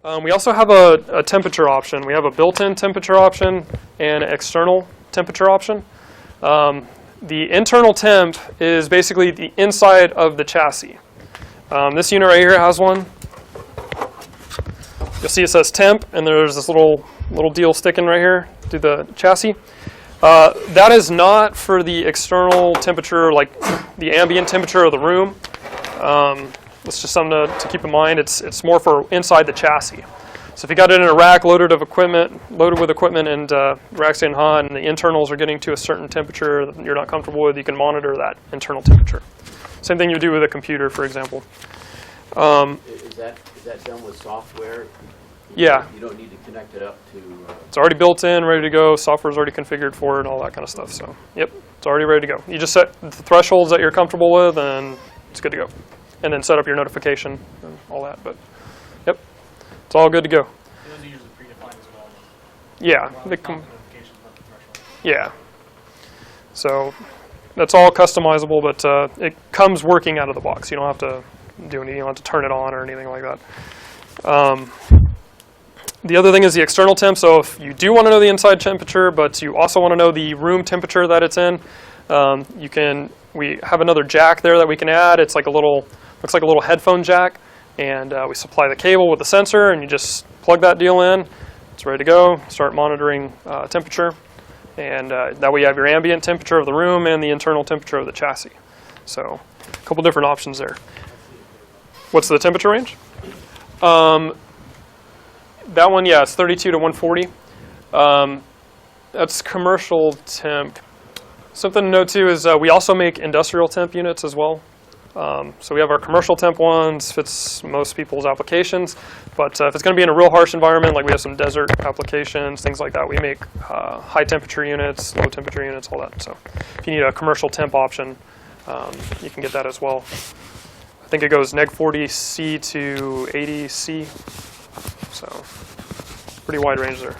We also have a temperature option. We have a built-in temperature option and an external temperature option. The internal temp is basically the inside of the chassis. This unit right here has one. You'll see it says temp, and there's this little deal sticking right here through the chassis. That is not for the external temperature, like the ambient temperature of the room. It's just something to keep in mind. It's more for inside the chassis. So if you got it in a rack loaded with equipment, and rack's getting hot, and the internals are getting to a certain temperature that you're not comfortable with, you can monitor that internal temperature. Same thing you do with a computer, for example. Is that done with software? Yeah. You don't need to connect it up to... It's already built in, ready to go. Software's already configured for it, and all that kind of stuff. So, yep, it's already ready to go. You just set the thresholds that you're comfortable with, and it's good to go. And then set up your notification and all that. But, yep, it's all good to go. Those are usually predefined as well. Yeah. Yeah. So that's all customizable, but it comes working out of the box. You don't have to do anything. You don't have to turn it on or anything like that. The other thing is the external temp. So if you do want to know the inside temperature, but you also want to know the room temperature that it's in, we have another jack there that we can add. It's like looks like a little headphone jack, and we supply the cable with the sensor, and you just plug that deal in. It's ready to go. Start monitoring temperature, and that way you have your ambient temperature of the room and the internal temperature of the chassis. So a couple different options there. What's the temperature range? That one, yeah, it's 32 to 140. That's commercial temp. Something to note too is we also make industrial temp units as well. So we have our commercial temp ones, fits most people's applications. But if it's going to be in a real harsh environment, like we have some desert applications, things like that, we make high temperature units, low temperature units, all that. So if you need a commercial temp option, you can get that as well. I think it goes neg 40C to 80C. So pretty wide range there.